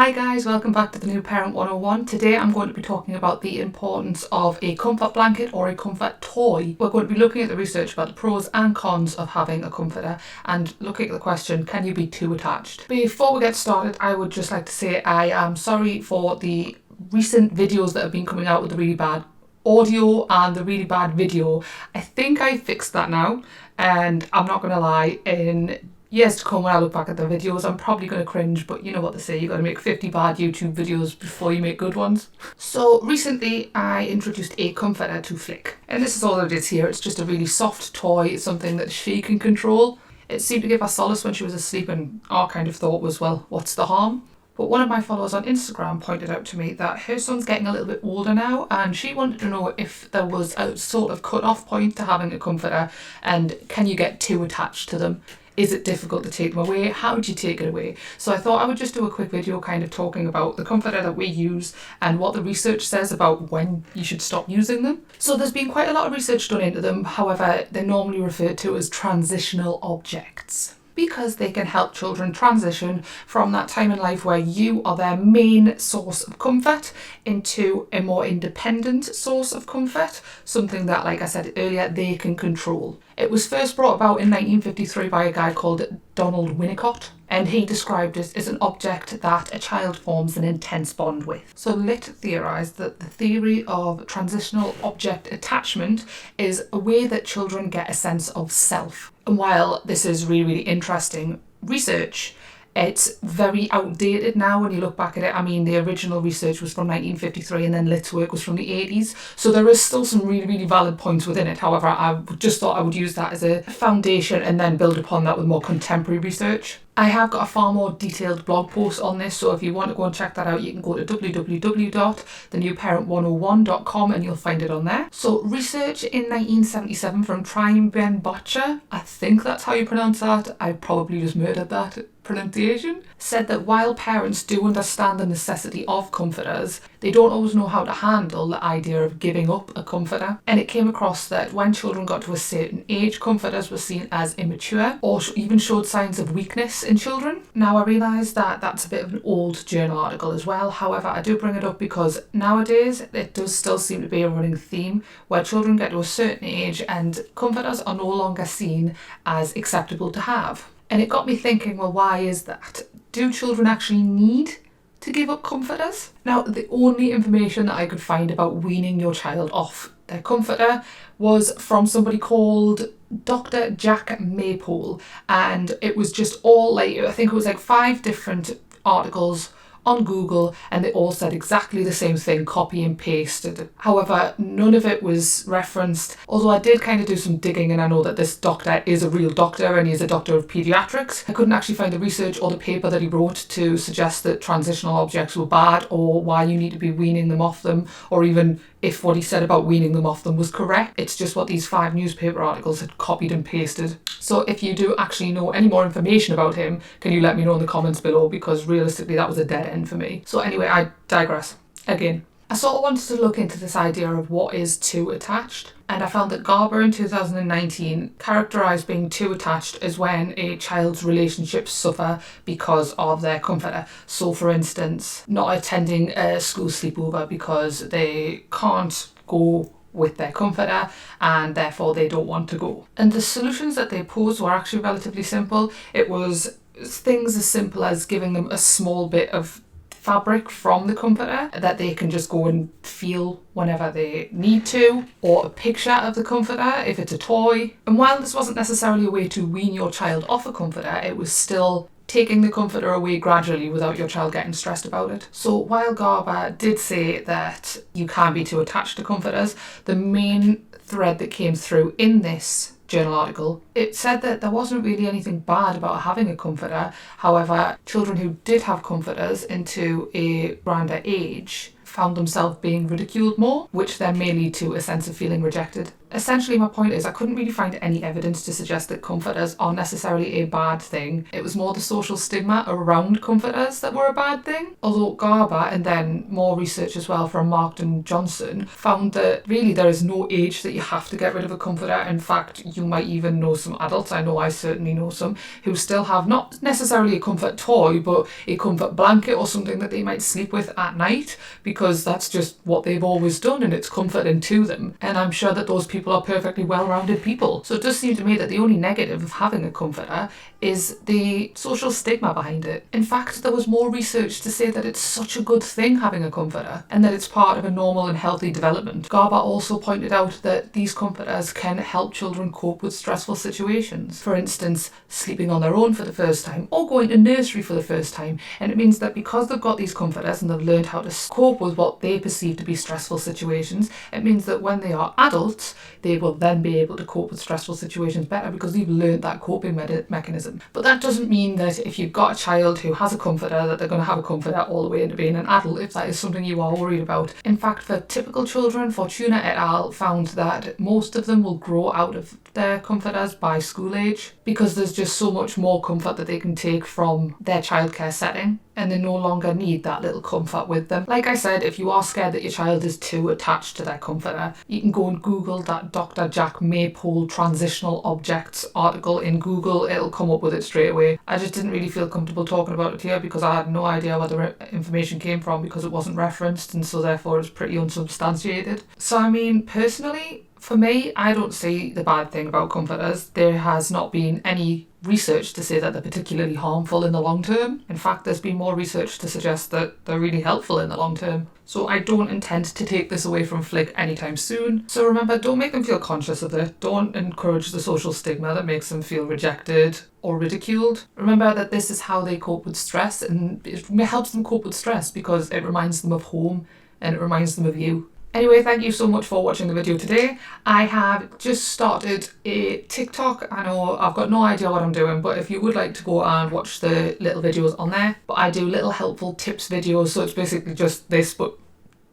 Hi guys, welcome back to the New Parent 101. Today I'm going to be talking about the importance of a comfort blanket or a comfort toy. We're going to be looking at the research about the pros and cons of having a comforter and looking at the question, can you be too attached? Before we get started, I would just like to say I am sorry for the recent videos that have been coming out with the really bad audio and the really bad video. I think I fixed that now, and I'm not going to lie, in years to come when I look back at the videos I'm probably going to cringe, but you know what they say, you got to make 50 bad YouTube videos before you make good ones. So recently I introduced a comforter to Flick, and this is all it is here. It's just a really soft toy. It's something that she can control. It seemed to give her solace when she was asleep, and our kind of thought was, well, what's the harm? But one of my followers on Instagram pointed out to me that her son's getting a little bit older now, and she wanted to know if there was a sort of cut-off point to having a comforter, and can you get too attached to them? Is it difficult to take them away? How do you take it away? So I thought I would just do a quick video kind of talking about the comforter that we use and what the research says about when you should stop using them. So there's been quite a lot of research done into them. However, they're normally referred to as transitional objects, because they can help children transition from that time in life where you are their main source of comfort into a more independent source of comfort, something that, like I said earlier, they can control. It was first brought about in 1953 by a guy called Donald Winnicott, and he described it as an object that a child forms an intense bond with. So Litt theorised that the theory of transitional object attachment is a way that children get a sense of self. And while this is really, really interesting research, it's very outdated now when you look back at it. I mean, the original research was from 1953 and then Litt's work was from the 80s. So there is still some really, really valid points within it. However, I just thought I would use that as a foundation and then build upon that with more contemporary research. I have got a far more detailed blog post on this, so if you want to go and check that out, you can go to www.thenewparent101.com and you'll find it on there. So research in 1977 from Transitional, I think that's how you pronounce that, I probably just murdered that pronunciation, said that while parents do understand the necessity of comforters, they don't always know how to handle the idea of giving up a comforter. And it came across that when children got to a certain age, comforters were seen as immature or even showed signs of weakness in children. Now I realise that that's a bit of an old journal article as well. However, I do bring it up because nowadays it does still seem to be a running theme where children get to a certain age and comforters are no longer seen as acceptable to have. And it got me thinking, well, why is that? Do children actually need to give up comforters? Now, the only information that I could find about weaning your child off their comforter was from somebody called Dr. Jack Maypole, and it was just all like, I think it was like 5 different articles on Google, and they all said exactly the same thing, copy and pasted. However, none of it was referenced, although I did kind of do some digging, and I know that this doctor is a real doctor and he's a doctor of paediatrics. I couldn't actually find the research or the paper that he wrote to suggest that transitional objects were bad or why you need to be weaning them off them, or even if what he said about weaning them off them was correct. It's just what these 5 newspaper articles had copied and pasted. So if you do actually know any more information about him, can you let me know in the comments below, because realistically that was a dead end for me. So anyway, I digress. Again, I sort of wanted to look into this idea of what is too attached, and I found that Garber in 2019 characterised being too attached as when a child's relationships suffer because of their comforter. So for instance, not attending a school sleepover because they can't go with their comforter and therefore they don't want to go. And the solutions that they posed were actually relatively simple. It was things as simple as giving them a small bit of fabric from the comforter that they can just go and feel whenever they need to, or a picture of the comforter if it's a toy. And while this wasn't necessarily a way to wean your child off a comforter, it was still taking the comforter away gradually without your child getting stressed about it. So while Garber did say that you can be too attached to comforters, the main thread that came through in this journal article, it said that there wasn't really anything bad about having a comforter. However, children who did have comforters into a grander age found themselves being ridiculed more, which then may lead to a sense of feeling rejected. Essentially, my point is I couldn't really find any evidence to suggest that comforters are necessarily a bad thing. It was more the social stigma around comforters that were a bad thing. Although Garber, and then more research as well from Mark and Johnson, found that really there is no age that you have to get rid of a comforter. In fact, you might even know some adults, I know I certainly know some, who still have not necessarily a comfort toy, but a comfort blanket or something that they might sleep with at night, because that's just what they've always done and it's comforting to them. And I'm sure that those people are perfectly well-rounded people. So it does seem to me that the only negative of having a comforter is the social stigma behind it. In fact, there was more research to say that it's such a good thing having a comforter and that it's part of a normal and healthy development. Garber also pointed out that these comforters can help children cope with stressful situations. For instance, sleeping on their own for the first time or going to nursery for the first time. And it means that because they've got these comforters and they've learned how to cope with what they perceive to be stressful situations, it means that when they are adults, they will then be able to cope with stressful situations better because they've learned that coping mechanism. But that doesn't mean that if you've got a child who has a comforter that they're going to have a comforter all the way into being an adult, if that is something you are worried about. In fact, for typical children, Fortuna et al. Found that most of them will grow out of their comforters by school age because there's just so much more comfort that they can take from their childcare setting, and they no longer need that little comfort with them. Like I said, if you are scared that your child is too attached to their comforter, you can go and Google that Dr. Jack Maypole Transitional Objects article in Google. It'll come up with it straight away. I just didn't really feel comfortable talking about it here because I had no idea where the information came from because it wasn't referenced, and so therefore it's pretty unsubstantiated. So I mean, personally, for me, I don't see the bad thing about comforters. There has not been any research to say that they're particularly harmful in the long term. In fact, there's been more research to suggest that they're really helpful in the long term. So I don't intend to take this away from Flick anytime soon. So remember, don't make them feel conscious of it. Don't encourage the social stigma that makes them feel rejected or ridiculed. Remember that this is how they cope with stress, and it helps them cope with stress because it reminds them of home and it reminds them of you. Anyway, thank you so much for watching the video today. I have just started a TikTok. I know I've got no idea what I'm doing, but if you would like to go and watch the little videos on there, but I do little helpful tips videos, so it's basically just this, but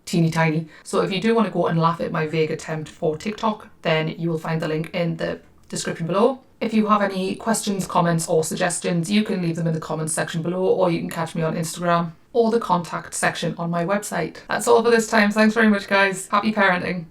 teeny tiny. So if you do want to go and laugh at my vague attempt for TikTok, then you will find the link in the description below. If you have any questions, comments or suggestions, you can leave them in the comments section below, or you can catch me on Instagram or the contact section on my website. That's all for this time. Thanks very much, guys. Happy parenting.